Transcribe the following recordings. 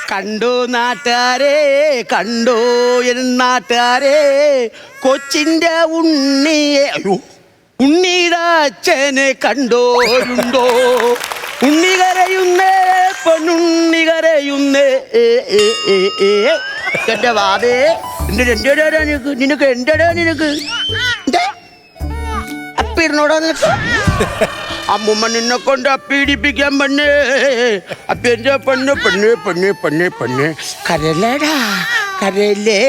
കണ്ടു നാട്ടാരെ കണ്ടോ നാട്ടാരെ കൊച്ചിന്റെ ഉണ്ണിയെ ഉണ്ണിയുടെ അച്ഛനെ കണ്ടോരുണ്ടോ ഉണ്ണി കരയുന്നേ പൊന്നുണ്ണി കരയുന്നേ എന്റെ വാതേ എന്റെടാ നിനക്ക് എന്റെടാ നിനക്ക് അപ്പിരുന്നോടാ നിനക്ക് അമ്മൂമ്മ നിന്നെ കൊണ്ട് അപ്പീടിപ്പിക്കാൻ പണ്ണേ അപ്പൻ്റെ പെണ്ണ് പെണ്ണ് പെണ്ണ് പെണ്ണ് പെണ്ണ് കരലേടാ കരയല്ലേ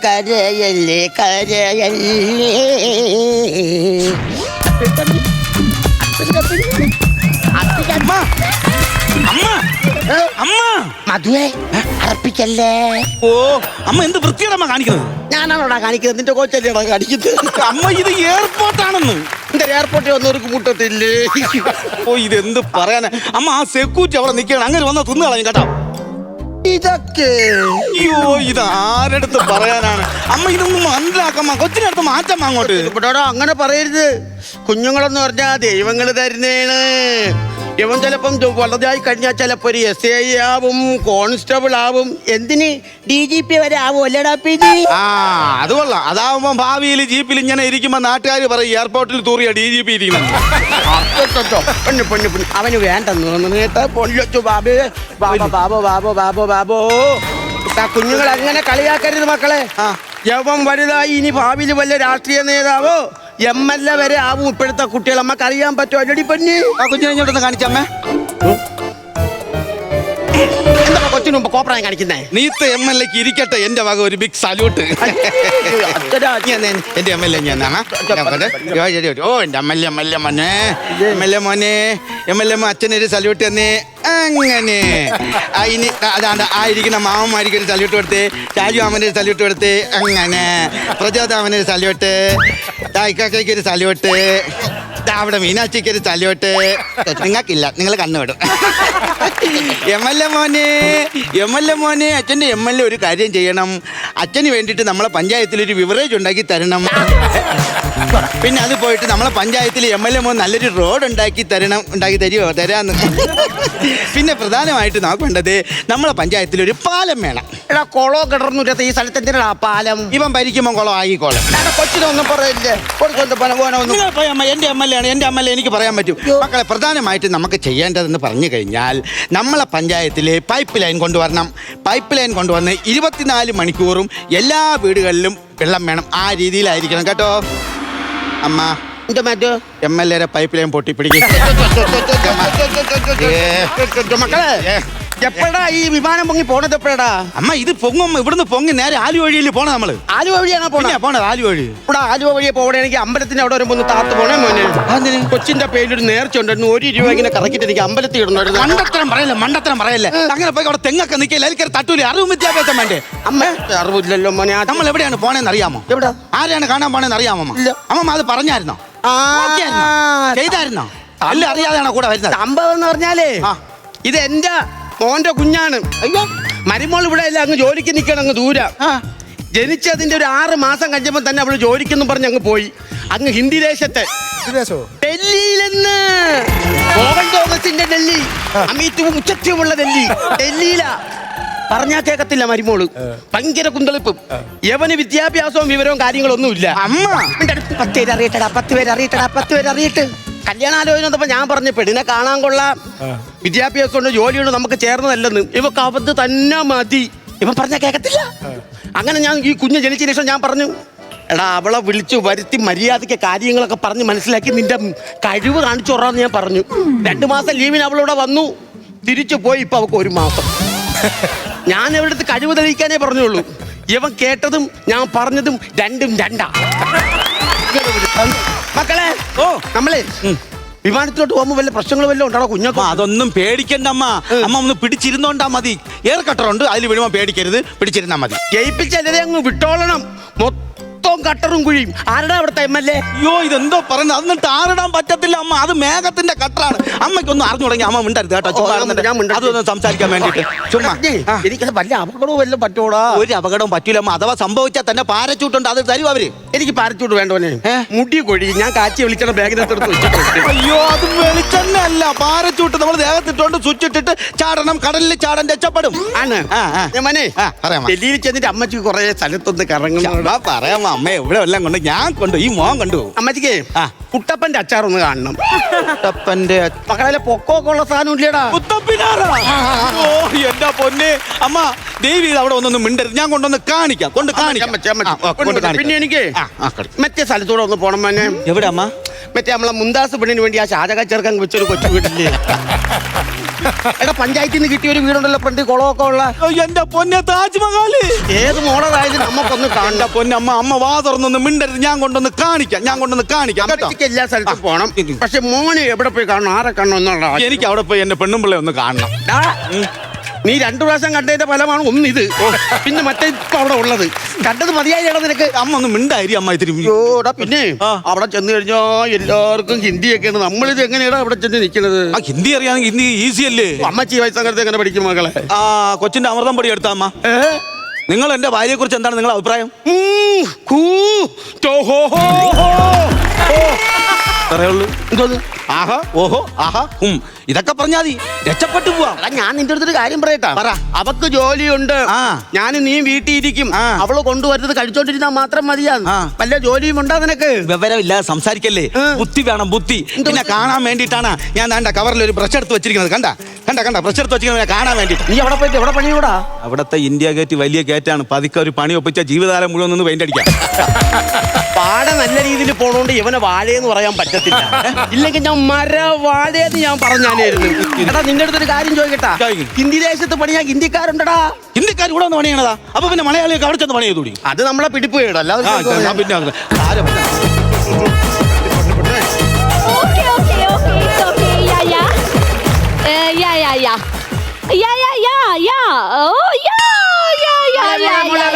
കരയല്ലേ കരയല്ലേ മധുവേ അർപ്പിക്കല്ലേ. ഓ അമ്മ എന്ത് വൃത്തിയാണ് കാണിക്കുന്നത്? ഞാനാണോടാ കാണിക്കുന്നത്? നിന്റെ കോച്ചല്ലേടാ കാണിക്കുന്നത്? അമ്മ ഇത് എയർപോർട്ടാണെന്ന്. എന്റെ എയർപോർട്ടിൽ വന്നവർക്ക് കൂട്ടത്തില്ലേ? ഓ ഇതെന്ത് പറയാനാ അമ്മ? ആ സെക്യൂരിറ്റി അവിടെ നിൽക്കണം, അങ്ങനെ വന്നാൽ തിന്നു കളയും കേട്ടോ. ഇതൊക്കെ അയ്യോ ഇത് ആരടുത്ത് പറയാനാണ് അമ്മ? ഇതൊന്നും മനസ്സിലാക്കമ്മ, കൊച്ചിനടുത്ത് മാറ്റം അങ്ങോട്ട്. അങ്ങനെ പറയരുത്. കുഞ്ഞുങ്ങളെന്ന് പറഞ്ഞാൽ ദൈവങ്ങൾ തരുന്നേണ്. ഇവൻ ചിലപ്പം വലുതായി കഴിഞ്ഞാൽ ചിലപ്പോ ഒരു SI ആവും, കോൺസ്റ്റബിൾ ആവും, എന്തിന് DGP വരെ ആവും അല്ലേടാ? ആ അത് കൊള്ളാം. അതാവുമ്പോ ഭാവിയിൽ ജീപ്പിൽ ഇങ്ങനെ ഇരിക്കുമ്പോ നാട്ടുകാർ പറയും എയർപോർട്ടിൽ തൂറിയ DGP ഇരിക്കണം. അവന് വേണ്ടെന്ന് തോന്നുന്നു കേട്ടോ. പൊല്ലൊച്ചു ബാബേ ബാബോ ബാബോ ബാബോ ബാബോ ബാബോ. കുഞ്ഞുങ്ങൾ അങ്ങനെ കളിയാക്കരുത് മക്കളെ. യവൻ വലുതായി ഇനി ഭാവിയിൽ വല്ല രാഷ്ട്രീയ നേതാവോ MLA വരെ ആവും. ഇപ്പോഴത്തെ കുട്ടികൾ അമ്മക്ക് അറിയാൻ പറ്റുമോ? അല്ലടി പഞ്ഞി ആ കുഞ്ഞിനെ ഇങ്ങോട്ടൊന്ന് കാണിച്ചമ്മേ. എന്താ കൊച്ചിന് മുമ്പ് കോപ്രായം കാണിക്കുന്നേ? നീത്ത MLAക്ക് ഇരിക്കട്ടെ എന്റെ വക ഒരു ബിഗ് സല്യൂട്ട്. എന്റെ MLA ഞാനാണ്. ഓ എന്റെ MLA മോനെ, MLA മോനെ, MLA അച്ഛനൊരു സല്യൂട്ട് തന്നെ. അങ്ങനെ ഇനി അതാണ്ട് ആയിരിക്കുന്ന മാമന്മാർക്ക് ഒരു സല്യൂട്ട് കൊടുത്ത്, ഷാജു മാമന് ഒരു സല്യൂട്ട് കൊടുത്ത്, അങ്ങനെ പ്രചോദാമന് ഒരു സല്യൂട്ട്, ഇക്കാക്കയ്ക്ക് ഒരു സല്യൂട്ട്, അവിടെ മീനാക്ഷിക്ക് ഒരു സല്യൂട്ട്. നിങ്ങൾക്കില്ല, നിങ്ങൾ കണ്ണുവിടും. MLA മോനെ അച്ഛൻ്റെ MLA ഒരു കാര്യം ചെയ്യണം. അച്ഛന് വേണ്ടിയിട്ട് നമ്മളെ പഞ്ചായത്തിൽ ഒരു ബിവറേജ് ഉണ്ടാക്കി തരണം. പിന്നെ അത് പോയിട്ട് നമ്മളെ പഞ്ചായത്തിൽ MLA മോൻ നല്ലൊരു റോഡ് ഉണ്ടാക്കി തരുമോ? തരാന്ന്. പിന്നെ പ്രധാനമായിട്ട് നമുക്ക് വേണ്ടത് നമ്മളെ പഞ്ചായത്തിൽ ഒരു പാലം വേണം. എടാ കുളോ കിടന്നിട്ട് ഈ സ്ഥലത്ത് എന്തിനാ പാലം? ഇവൻ ഭരിക്കുമ്പോൾ കുളം ആയിക്കോളാം. കൊച്ചിനൊന്നും പറയില്ലേ? എന്റെ MLA ആണ്, എന്റെ MLA എനിക്ക് പറയാൻ പറ്റും. മക്കളെ പ്രധാനമായിട്ട് നമുക്ക് ചെയ്യേണ്ടതെന്ന് പറഞ്ഞു കഴിഞ്ഞാൽ നമ്മളെ പഞ്ചായത്തിൽ പൈപ്പ് ലൈൻ കൊണ്ടുവരണം. പൈപ്പ് ലൈൻ കൊണ്ടുവന്ന് 24 മണിക്കൂറും എല്ലാ വീടുകളിലും വെള്ളം വേണം. ആ രീതിയിലായിരിക്കണം കേട്ടോ അമ്മ. MLA പൈപ്പ് ലൈൻ പൊട്ടിപ്പിടിക്കും. മക്കളെ എപ്പോഴാ ഈ വിമാനം പൊങ്ങി പോണത്? എപ്പോഴാ അമ്മ ഇത് പൊങ്ങും? ഇവിടുന്ന് പൊങ്ങി നേരെ ആലുവ വഴിയിൽ പോണ. നമ്മള് ആലുവ വഴിയാണോ പോണത്? ആലുവ വഴി. ഇവിടെ ആലുവ വഴിയെ പോകണമെങ്കിൽ അമ്പലത്തിന്റെ അവിടെ വരുമ്പോ ഒന്ന് താത്ത് പോണേ മോനെ. കൊച്ചിന്റെ പേരിലൊരു നേർച്ച ഉണ്ടായിരുന്നു. 1 രൂപ ഇങ്ങനെ കറക്കിട്ട് എനിക്ക് അമ്പലത്തിൽ ഇടുന്നു. മണ്ടത്തരം പറയല്ലേ. അങ്ങനെ പോയി അവിടെ തെങ്ങൊക്കെ നിൽക്കില്ല, അതിൽ തട്ടൂലേ. അറിവും വിദ്യാഭ്യാസം വേണ്ടേ? അമ്മ അറിവില്ലല്ലോ മോനെ. നമ്മൾ എവിടെയാണ് പോണേന്ന് അറിയാമോ? എവിടെ? ആരെയാണ് കാണാൻ പോണേന്ന് അറിയാമോ? അമ്മ അത് പറഞ്ഞായിരുന്നോ? ചെയ്തായിരുന്നോ? അല്ല അറിയാതെയാണോ കൂടെ വരുന്നത്? സംഭവം എന്ന് പറഞ്ഞാലേ ഇത് എന്റെ മോന്റെ കുഞ്ഞാണ്. അയ്യോ മരുമോൾ ഇവിടെ അല്ല, അങ്ങ് ജോലിക്ക് നിൽക്കണം, അങ്ങ് ദൂരം. ജനിച്ചതിന്റെ ഒരു 6 മാസം കഴിഞ്ഞപ്പോ തന്നെ അവള് ജോലിക്കെന്നും പറഞ്ഞ് അങ്ങ് പോയി. അങ്ങ് ഹിന്ദി ദേശത്തെ ഡൽഹിയിലെന്ന്. ഡൽഹി, അമിതവും ഉച്ചത്വമുള്ള ഡൽഹിയിലാ. പറഞ്ഞാ കേക്കത്തില്ല മരുമോള്. ഭയങ്കര കുന്തളിപ്പും. യവന് വിദ്യാഭ്യാസവും വിവരവും കാര്യങ്ങളൊന്നുമില്ല. അമ്മ 10 പേര് അറിയട്ടടാ, 10 പേര് അറിയട്ടടാ, 10 പേര് അറിയട്ടെ. കല്യാണാലോചന വന്നപ്പോ ഞാൻ പറഞ്ഞു പെണ്ണിനെ കാണാൻ കൊള്ളാം, വിദ്യാഭ്യാസം ഉണ്ട്, ജോലിയുണ്ട്, നമുക്ക് ചേർന്നതല്ലെന്ന്. ഇവക്ക് അവത് തന്നെ മതി. ഇവൻ പറഞ്ഞാൽ കേൾക്കത്തില്ല. അങ്ങനെ ഞാൻ ഈ കുഞ്ഞ് ജനിച്ച ശേഷം ഞാൻ പറഞ്ഞു, എടാ അവളെ വിളിച്ചു വരുത്തി മര്യാദയ്ക്ക് കാര്യങ്ങളൊക്കെ പറഞ്ഞ് മനസ്സിലാക്കി നിന്റെ കഴിവ് കാണിച്ചോറാന്ന് ഞാൻ പറഞ്ഞു. 2 മാസം ലീവിന് അവളിവിടെ വന്നു, തിരിച്ചു പോയി. ഇപ്പൊ അവൾക്ക് 1 മാസം. ഞാൻ എവിടുത്തെ കഴിവ് തെളിയിക്കാനേ പറഞ്ഞുള്ളൂ. ഇവൻ കേട്ടതും ഞാൻ പറഞ്ഞതും രണ്ടും രണ്ടാ. മക്കളെ നമ്മളെ വിമാനത്തിലോട്ട് പോകുമ്പോ വല്ല പ്രശ്നങ്ങൾ വല്ലതും ഉണ്ടാണോ കുഞ്ഞൊക്കെ? അതൊന്നും പേടിക്കണ്ട അമ്മ. അമ്മ ഒന്ന് പിടിച്ചിരുന്നോണ്ടാ മതി. എയർ കട്ടറുണ്ട്, അതിൽ വീഴുമ്പോ പേടിക്കരുത്, പിടിച്ചിരുന്നാ മതി. ജയിപ്പിച്ചല്ലേ അങ്ങ് വിട്ടോളണം. മൊത്തം കട്ടറും കുഴിയും. ആരുടെ അവിടുത്തെ MLA? അയ്യോ ഇതെന്തോ പറയുന്നത്, അതൊന്നും ടാറിടാൻ പറ്റത്തില്ല അമ്മ, അത് മേഘത്തിന്റെ കട്ടറാണ്. അമ്മയ്ക്കൊന്നും അറിഞ്ഞു തുടങ്ങി അമ്മ മിണ്ടരുത് കേട്ടോ, ചുമ്മാ ഇരുന്നിട്ട് ഞാൻ മിണ്ടരുത്. അതൊന്നും സംസാരിക്കാൻ വേണ്ടിട്ട് ചുമ്മാ. എനിക്കത് വല്ല അപകടവും വല്ലതും പറ്റൂടാ? ഒരു അപകടവും പറ്റൂല അമ്മ, അഥവാ സംഭവിച്ചാൽ തന്നെ പാരച്ചൂട്ടുണ്ട്, അത് തരും അവര്. എനിക്ക് പാരച്ചൂട്ട് വേണ്ടവനെ, മുടി കൊഴി. ഞാൻ കാച്ചി വിളിക്കണ ബാഗിനകത്ത് വെച്ചിട്ടുണ്ട്. അയ്യോ അത് വെളിച്ചെണ്ണ അല്ല, പാരച്ചൂട്ട് നമ്മൾ ദേഹത്തിട്ടോണ്ട് സ്വിച്ച് ഇട്ടിട്ട് ചാടണം, കടലിൽ ചാടാൻ രക്ഷപ്പെടും. ആണ്. ഞാൻ മോനെ പറയാം ഡൽഹിയിൽ ചെന്നിട്ട് അമ്മച്ചിക്ക് കുറെ സ്ഥലത്തൊന്ന് കറങ്ങണം. പറയാം അമ്മ, എവിടെ എല്ലാം കൊണ്ട് ഞാൻ കൊണ്ട് ഈ മോൻ കൊണ്ടുപോകും. അമ്മച്ചിക്ക് കുട്ടപ്പന്റെ അച്ചാറൊന്ന് കാണണം. കുട്ടപ്പന്റെ മക്കളെ പൊക്കമൊക്കെ ഉള്ള സാധനം ഇല്ലേടാ? ഓ എന്റെ പൊന്നെ അമ്മ, ദേവി അവിടെ ഒന്നൊന്നും മിണ്ടരുത്, ഞാൻ കൊണ്ടൊന്ന് കാണിക്കാം, പിന്നെ എനിക്ക് മറ്റേ സ്ഥലത്തൂടെ ഒന്ന് പോണം മോനെ. എവിടെ അമ്മ? മറ്റേ നമ്മളെ മുന്താസ് പെണ്ണിന് വേണ്ടി ആ ഷാജക ചെറുക്കൻ വെച്ചൊരു കൊച്ചു വീട്ടില്ലേ? എടാ പഞ്ചായത്തിൽ നിന്ന് കിട്ടിയ ഒരു വീടുണ്ടല്ലോ, ഫ്രണ്ട് കുളമൊക്കെ ഉള്ള. എന്റെ പൊന്നെ താജ്മഹൽ. ഏത് മോളതായാലും നമുക്കൊന്ന് കാണണ്ട. പൊന്നെ അമ്മ, അമ്മ വാ തുറന്നൊന്ന് മിണ്ടരുത്, ഞാൻ കൊണ്ടൊന്ന് കാണിക്കാം കേട്ടോ. എല്ലാ സ്ഥലത്തും പോണം. പക്ഷെ മോന് എവിടെ പോയി കാണണം, ആരെ കാണണം എന്നുള്ള. എനിക്ക് അവിടെ പോയി എന്റെ പെണ്ണുമ്പിള്ളെ ഒന്ന് കാണണം. നീ 2 പ്രാവശ്യം കണ്ടതിന്റെ ഫലമാണ് ഒന്ന് ഇത്, പിന്നെ മറ്റേ ഇപ്പൊ അവിടെ ഉള്ളത്. കണ്ടത് മതിയായി നിനക്ക്. അമ്മ ഒന്ന് മിണ്ടായി അമ്മ ഇത്തിരി. പിന്നെ അവിടെ ചെന്ന് കഴിഞ്ഞാ എല്ലാവർക്കും ഹിന്ദിയൊക്കെയാണ്. നമ്മളിത് എങ്ങനെയാണ് അവിടെ ചെന്ന് നിൽക്കുന്നത്? ഹിന്ദി അറിയാമെങ്കിൽ ഹിന്ദി ഈസി അല്ലേ? അമ്മച്ചി വയസ്സങ്ങനത്തെ എങ്ങനെ പഠിക്കും മകളെ? കൊച്ചിന്റെ അമൃതം പൊടി എടുത്താ അമ്മ. നിങ്ങൾ എന്റെ ഭാര്യയെ കുറിച്ച് എന്താണ് നിങ്ങളുടെ അഭിപ്രായം? ഇതൊക്കെ പറഞ്ഞാ മതി, രക്ഷപ്പെട്ടു പോവാം. ഞാൻ നിന്റെ അടുത്തൊരു കാര്യം പറയട്ടാ. അവക്ക് ജോലിയുണ്ട്, ഞാൻ നീ വീട്ടിൽ ഇരിക്കും. അവള് കൊണ്ടുവരുന്നത് കഴിച്ചോണ്ടിരുന്നാ മാത്രം മതിയാ. വല്ല ജോലിയും ഉണ്ടാ നിനക്ക്? വിവരമില്ലാതെ സംസാരിക്കല്ലേ, ബുദ്ധി വേണം, ബുദ്ധി. പിന്നെ കാണാൻ വേണ്ടിയിട്ടാണ് ഞാൻ ദാണ്ട കവറിൽ ഒരു ബ്രഷ് എടുത്ത് വെച്ചിരിക്കുന്നത്. കണ്ട ബ്രഷ് എടുത്ത് വെച്ചിരിക്കുന്നത് കാണാൻ വേണ്ടിട്ട്. നീ അവിടെ പോയിട്ട് എവിടെ പണിയൂടാ? അവിടത്തെ ഇന്ത്യ ഗേറ്റ് വലിയ ഗേറ്റാണ്, പതുക്കെ ഒരു പണി ഒപ്പിച്ച ജീവിതകാലം മുഴുവൻ ഒന്ന് പെയിന്റ് അടിക്കാം. പാട നല്ല രീതിയിൽ പോണോണ്ട് ഇവനെ വാഴയെന്ന് പറയാൻ പറ്റത്തില്ല. ഇല്ലെങ്കിൽ ഞാൻ വാഴയെന്ന് ഞാൻ പറഞ്ഞാലായിരുന്നു. എടാ നിന്റെ അടുത്തൊരു കാര്യം ചോദിക്കട്ടാ, ഹിന്ദി ദേശത്ത് പണിയാ ഹിന്ദിക്കാരുണ്ടടാ? ഹിന്ദിക്കാർ ഇവിടെ ഒന്ന് പണിയണതാ, അപ്പൊ പിന്നെ മലയാളിയൊക്കെ അവിടെ ചെന്ന് പണി ചെയ്തൂടി. അത് നമ്മളെ പിടിപ്പ് കേട്ടോ, അല്ലാതെ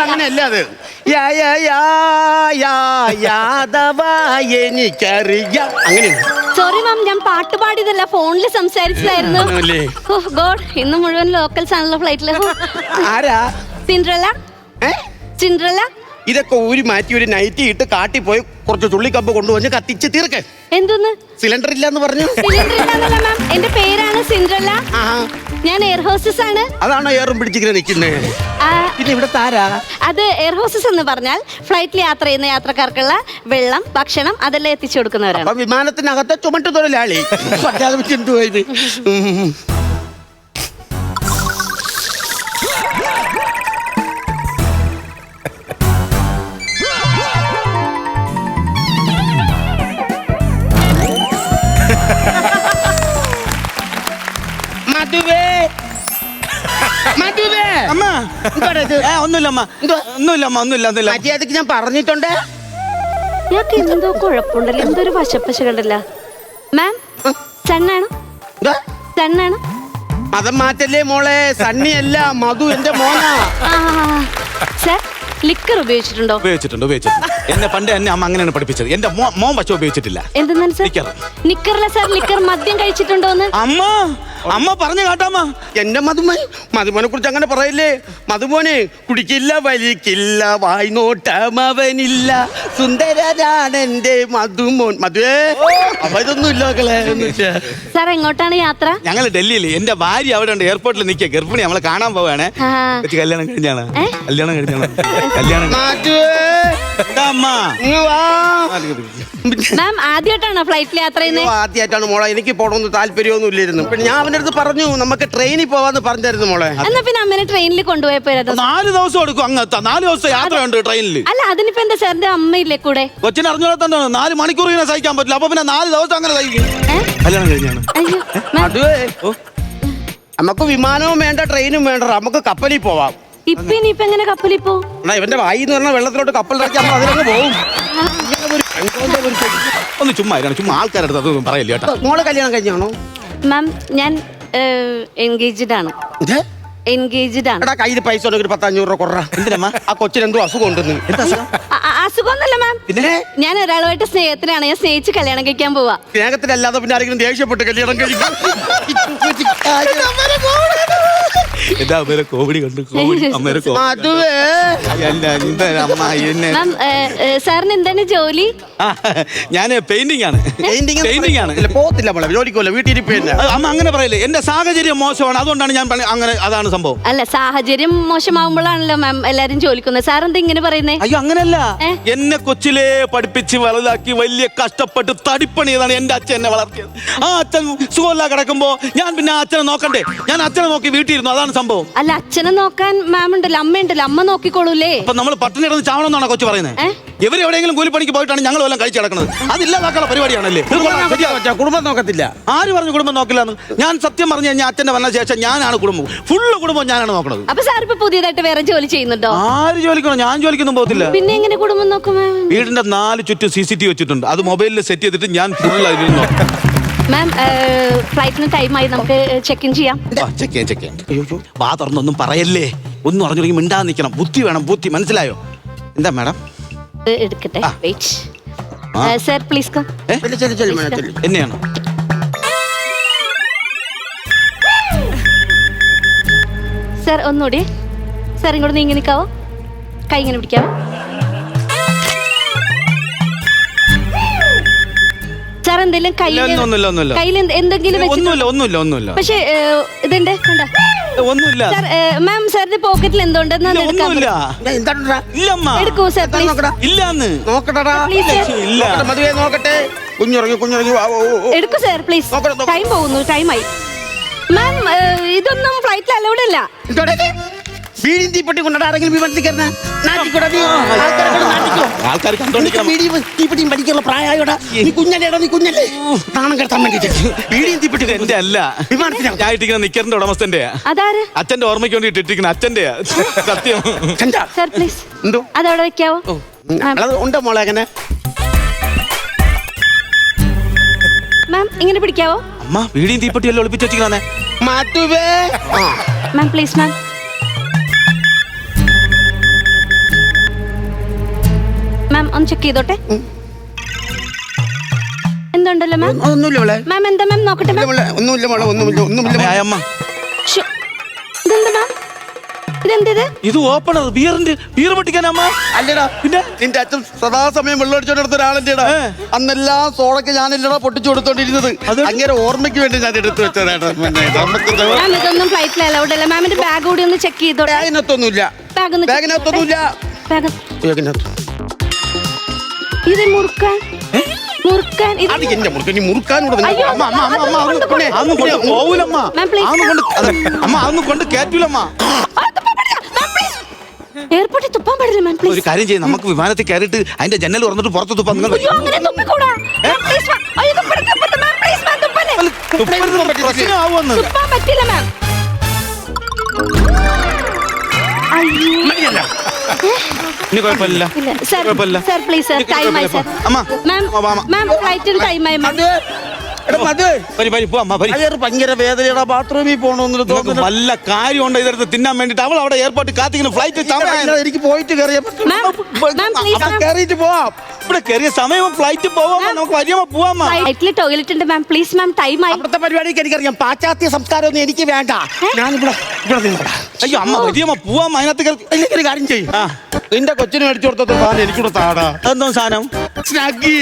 അങ്ങനെയല്ല. അത് എനിക്കറിയാം അങ്ങനെ. സോറി മാം, ഞാൻ പാട്ട് പാടിയതല്ല, ഫോണിൽ സംസാരിച്ചതായിരുന്നു. ഗോഡ്, ഇന്ന് മുഴുവൻ ലോക്കൽസ് ആണല്ലോ ഫ്ലൈറ്റില്. ആരാ? സിൻഡ്രല്ല. ഇതൊക്കെ ഊരി മാറ്റി ഒരു നൈറ്റി ഇട്ട് കാട്ടി പോയി കുറച്ച് ചുള്ളിക്കമ്പ് കൊണ്ടുവന്ന് കത്തിച്ച് തീർക്ക്. എന്തോന്ന്? സിലിണ്ടർ ഇല്ലാന്ന് പറഞ്ഞു. സിലിണ്ടർ ഇല്ലാന്നല്ല മാം, എന്റെ പേരാണ് സിൻഡ്രല്ല. ഞാൻ എയർ ഹോസ്റ്റസ് ആണ്. അതാണോ എയറും പിടിച്ചിങ്ങനെ നിൽക്കുന്നത്? പിന്നെ ഇവിടെ താരാ? അത് എയർ ഹോസ്റ്റസ് എന്ന് പറഞ്ഞാൽ ഫ്ലൈറ്റിൽ യാത്ര ചെയ്യുന്ന യാത്രക്കാർക്കുള്ള വെള്ളം, ഭക്ഷണം അതെല്ലാം എത്തിച്ചു കൊടുക്കുന്നവരാണ്. വിമാനത്തിനകത്തെ ചുമട്ട് തൊഴിലാളി. എന്തുപോയത്? മര്യാദക്ക് ഞാൻ പറഞ്ഞിട്ടുണ്ട്. എന്തോ കുഴപ്പമുണ്ടല്ലോ, എന്തൊരു വശപ്പശ കണ്ടല്ല. മാം സണ്ണാണോ? മതം മാറ്റല്ലേ മോളെ, സണ്ണിയല്ല മധു, എന്റെ മോനാ. സർ ലിക്കർ ഉപയോഗിച്ചിട്ടുണ്ടോ? ഉപയോഗിച്ചിട്ടുണ്ട്. എന്നെ പണ്ട് എന്നെ അമ്മ അങ്ങനെയാണ് പഠിപ്പിച്ചത്. എന്റെ മോൻ പക്ഷെ ഉപയോഗിച്ചിട്ടില്ല. എന്തെന്നാണ് സർ? നിക്കറില്ല സർ, ലിക്കർ മദ്യം കഴിച്ചിട്ടുണ്ടോന്ന് അമ്മ പറഞ്ഞു കേട്ടാമ്മ. എന്റെ മധുമോനെ കുറിച്ച് അങ്ങനെ പറയില്ലേ. മധുമോനെ കുടിക്കില്ല, വലിക്കില്ല, വായ്നോട്ടം അവനില്ല, സുന്ദരനാണ് എന്റെ മധുമോൻ. മധുവേ അപ്പൊ ഇതൊന്നും ഇല്ല മക്കളെ. സാർ എങ്ങോട്ടാണ് യാത്ര? ഞങ്ങൾ ഡൽഹിയിൽ. എന്റെ ഭാര്യ അവിടെ ഉണ്ട്, എയർപോർട്ടിൽ നിൽക്കുക, ഗർഭിണി. നമ്മളെ കാണാൻ പോവാണ്. കല്യാണം കഴിഞ്ഞാണ്. മാം ആദ്യമായിട്ടാണോ ഫ്ലൈറ്റിൽ യാത്ര ചെയ്യുന്നത്? ആദ്യമായിട്ടാണ് മോളെ. എനിക്ക് പോകണമെന്ന് താല്പര്യമൊന്നും ഇല്ലായിരുന്നു. പിന്നെ ഞാൻ അവന്റെ അടുത്ത് പറഞ്ഞു നമുക്ക് ട്രെയിനിൽ പോവാന്ന് പറഞ്ഞായിരുന്നു മോളെ. എന്നാ പിന്നെ അമ്മനെ ട്രെയിനിൽ കൊണ്ടുപോയപ്പോഴാണ്. 4 ദിവസം എടുക്കും അങ്ങെത്താ. 4 ദിവസം യാത്രയുണ്ട് ട്രെയിനിൽ. അല്ല അതിനിപ്പോ എന്താ സാറിന്റെ അമ്മയില്ലേ കൂടെ? കൊച്ചിനെ അറിഞ്ഞോളെ തന്നെ 4 മണിക്കൂർ ഇങ്ങനെ സഹിക്കാൻ പറ്റില്ല. അപ്പൊ പിന്നെ 4 ദിവസം അങ്ങനെ സഹിക്കും. കല്യാണം കഴിഞ്ഞാണ്. നമുക്ക് വിമാനവും വേണ്ട, ട്രെയിനും വേണ്ട, നമുക്ക് കപ്പലിൽ പോവാം. ഇപ്പൊ എങ്ങനെ കപ്പലിൽ പോവും? ഇവന്റെ വായി എന്ന് പറഞ്ഞാൽ വെള്ളത്തിലോട്ട് കപ്പൽ ഇറക്കി നമ്മൾ അതിലങ്ങ് പോവും. ഒന്ന് ചുമ്മാ ആൾക്കാരുടെ അതൊന്നും പറയില്ല കേട്ടോ. മോളെ കല്യാണം കഴിഞ്ഞാണോ? മാം ഞാൻ എൻഗേജ്ഡ് ആണ്. എടാ കയ്യിൽ പൈസ ഉണ്ടെങ്കിൽ 10-500 രൂപ കുറ. എന്തിനമ്മ? ആ കൊച്ചിന് എന്തോ അസുഖം ഉണ്ടെന്ന്. ആ അസുഖമൊന്നുമല്ല മാം. പിന്നെ ഞാൻ ഒരാളുമായിട്ട് സ്നേഹത്തിലാണ്. ഞാൻ സ്നേഹിച്ച് കല്യാണം കഴിക്കാൻ പോവാ. സ്നേഹത്തിലല്ലാതെ പിന്നെ ആരെങ്കിലും ദേഷ്യപ്പെട്ട് കല്യാണം കഴിക്കും. കോമഡി കണ്ടു അതുവേ മാം, സാറിന് എന്താണ് ജോലി? ഞാൻ പെയിന്റിംഗ് ആണ്. പെയിന്റിംഗ് ആണ്. പോകത്തില്ല മോളെ, ജോലിക്കല്ല, വീട്ടിൽ പിന്നെ. അമ്മ അങ്ങനെ പറയില്ലേ, എന്റെ സാഹചര്യം മോശമാണ്, അതുകൊണ്ടാണ് ഞാൻ അങ്ങനെ, അതാണ് സംഭവം. അല്ല, സാഹചര്യം മോശമാകുമ്പോഴാണല്ലോ മാം എല്ലാരും ജോലിക്കുന്നത്. സാർ എന്താ ഇങ്ങനെ പറയുന്നേ? അയ്യോ അങ്ങനല്ല, എന്നെ കൊച്ചിലെ പഠിപ്പിച്ച് വലുതാക്കി വലിയ കഷ്ടപ്പെട്ട് തടിപ്പണിയതാണ് എന്റെ അച്ഛൻ എന്നെ വളർത്തിയത്. ആ അച്ഛൻ സുഖമില്ല കിടക്കുമ്പോ ഞാൻ പിന്നെ ആ അച്ഛനെ നോക്കണ്ടേ? ഞാൻ അച്ഛനെ നോക്കി വീട്ടിലിരുന്നു, അതാണ് സംഭവം. അല്ല, അച്ഛനെ നോക്കാൻ മാം ഉണ്ടല്ലോ, അമ്മയുണ്ടല്ലോ, അമ്മ നോക്കിക്കോളൂലേ. അപ്പൊ നമ്മൾ പട്ടിണി കിടന്ന് ചാവണമെന്നാണ് കൊച്ചു പറയുന്നത്. ഇവർ എവിടെയെങ്കിലും കൂലിപ്പണിക്ക് പോയിട്ടാണ് ഞങ്ങൾ എല്ലാം കഴിച്ചു കിടക്കുന്നത്. അതില്ലാതാക്കാനുള്ള പരിപാടിയാണല്ലേ? കുടുംബം നോക്കത്തില്ല. ആര് പറഞ്ഞു കുടുംബം നോക്കില്ലാന്ന്? ഞാൻ സത്യം പറഞ്ഞു കഴിഞ്ഞാൽ അച്ഛന്റെ വന്ന ശേഷം ഞാനാണ് കുടുംബം, ഫുള്ള് കുടുംബം ഞാനാണ് നോക്കുന്നത്. അപ്പൊ സാർ ഇപ്പൊ പുതിയതായിട്ട് വേറെ ജോലി ചെയ്യുന്നുണ്ടോ? ആര് ജോലിക്കണോ? ഞാൻ ജോലിക്കൊന്നും പോകത്തില്ല. പിന്നെ എങ്ങനെ കുടുംബം നോക്കും മാം? വീടിന്റെ 4 ചുറ്റും CCTV വെച്ചിട്ടുണ്ട്, അത് മൊബൈലിൽ സെറ്റ് ചെയ്തിട്ട് ഞാൻ ഫുൾ അതിൽ നോക്കാം. മാം, ഫ്ലൈറ്റിന് ടൈമായി, നമുക്ക് ചെക്ക് ഇൻ ചെയ്യാം. ചെക്ക് വാ തുറന്നൊന്നും പറയല്ലേ, ഒന്നും അറിഞ്ഞില്ലെങ്കിൽ മിണ്ടാ നിൽക്കണം. ബുദ്ധി വേണം, ബുദ്ധി, മനസ്സിലായോ? എന്താ മാഡം? എടുക്കട്ടെ, വെയിറ്റ്. Sir please come. എന്നെയാണോ? സർ ഒന്നുകൂടി. സർ ഇങ്ങോട്ട് നീങ്ങി നിൽക്കാവോ? കൈ ഇങ്ങനെ പിടിക്കാവോ? സാർ എന്തെങ്കിലും കയ്യിൽ എന്തെങ്കിലും ഒന്നുമില്ല. പക്ഷേ ഇതുണ്ട്, കണ്ടോ? ഒന്നുമില്ല. സാർ, മാം സാറിന്റെ പോക്കറ്റിൽ എന്തുണ്ടെന്ന് എടുക്കൂ സാർ, എടുക്കൂ സാർ പ്ലീസ്. ടൈം പോകുന്നു, ടൈമായി. മാം, ഇതൊന്നും ഫ്ലൈറ്റിൽ അലൗഡ് അല്ല. വീടിൻ തീപ്പെട്ടി കൊണ്ടാ ആരെങ്കിലും വിമാനത്തിൽ കയറുന്ന ആൾക്കാർ തീപ്പെട്ടിയും പഠിക്കാനുള്ള പ്രായമായോടാ. നീ കുഞ്ഞല്ലേടാ, നീ കുഞ്ഞല്ലേ? നാണം കെടുത്താൻ വേണ്ടിട്ട് വീടിൻ തീപ്പെട്ടി എന്റെ അല്ല, വിമാനത്തിലാണ് ഞാൻ ഇട്ടിരിക്കുന്ന നിക്കറിന്റെ ഉടമസ്ഥന്റെയാ. അതാര്? അച്ഛന്റെ ഓർമ്മയ്ക്ക് വേണ്ടി ഇട്ടിരിക്കുന്ന അച്ഛന്റെയാ. സത്യം. സാർ പ്ലീസ് എന്തോ അതവിടെ വെക്കാവോ? ഉണ്ടോ മോളെ? അങ്ങനെ മാം ഇങ്ങനെ പിടിക്കാവോ? അമ്മ വീടിയും തീപ്പെട്ടിയല്ലോ ഒളിപ്പിച്ച് വെച്ചിരിക്കുന്നേ. മാം പ്ലീസ് മാം. മാം ഒന്ന് ചെക്ക് ചെയ്തോട്ടെ. എന്തുണ്ടല്ലോ മാം? ഒന്നുമില്ല മോളെ. മാം എന്താ മാം? നോക്കട്ടെ മാം. ഒന്നുമില്ല മോളെ, ഒന്നുമില്ല. ഇതെന്താ മാം? ഇതെന്തത്? ഇത് ഓപ്പണർ, ബിയർ പൊട്ടിക്കാനമ്മ. അല്ലടാ, പിന്നെ നിന്റെ അച്ഛൻ സദാസമയം വെള്ളം അടിച്ചോണ്ടെടുത്ത ഒരാളല്ലേടാ. അന്നെല്ലാം സോളൊക്കെ ഞാനല്ലടാ പൊട്ടിച്ചു കൊടുത്തോണ്ടിരുന്നത്. അങ്ങനെ ഓർമ്മയ്ക്ക് വേണ്ടി ഞാൻ എടുത്തു വെച്ചതാ. മാം ഇതൊന്നും ഫ്ലൈറ്റിൽ അലൗഡ് അല്ല. മാമിന്റെ ബാഗ് കൂടി ഒന്ന് ചെക്ക് ചെയ്തോട്ടെ. ബാഗിനകത്തൊന്നുമില്ല. ഇത് മുറുക്കാൻ അത് എന്റെ മുറുക്കാൻ, നീ മുറുക്കാനൂടെ കൊണ്ട് കേറ്റൂലമ്മ. എയർപോർട്ടിൽ തുപ്പാൻ പാടില്ല മാം. ഒരു കാര്യം ചെയ്യും, നമുക്ക് വിമാനത്തിൽ കയറിയിട്ട് അതിന്റെ ജനൽ തുറന്നിട്ട് പുറത്ത് തുപ്പാൻ. പറ്റില്ല മാം. ഇനി കുഴപ്പമില്ല. സർ പ്ലീസ് സർ, ടൈമായി സർ. മാം ഫ്ലൈറ്റിന് ടൈമായി മാം. ഭയങ്കര വേദനയുടെ ബാത്റൂമിൽ പോകണമെന്ന് തോന്നുന്നു. വല്ല കാര്യമുണ്ടോ ഇതെടുത്ത് തിന്നാൻ വേണ്ടിട്ട്? അവൾ അവിടെ എയർപോർട്ടിൽ കാത്തിങ്ങനെ ഫ്ലൈറ്റ്. എനിക്ക് പോയിട്ട് കയറിയിട്ട് പോവാം. ഇവിടെ കയറിയ സമയം ഫ്ലൈറ്റ് പോവാം, നമുക്ക് വരുമ്പോ പോവാം. ഫ്ലൈറ്റിൽ ടോയ്ലറ്റ് ഉണ്ട് മാം. പ്ലീസ് മാം, ടൈമായി. അവിടുത്തെ പരിപാടിക്ക് എനിക്കറിയാം. പാശ്ചാത്യ സംസ്കാരം ഒന്നും എനിക്ക് വേണ്ട. ഞാനിവിടെ അയ്യോ അമ്മ വരിയമ്മ പോവാം. അതിനകത്ത് ഒരു കാര്യം ചെയ്യും, നിന്റെ കൊച്ചിന് മേടിച്ചു കൊടുത്ത സാധനം എനിക്കൂടെ താടാ. എന്തോ സാധനം? സ്നാക്കി.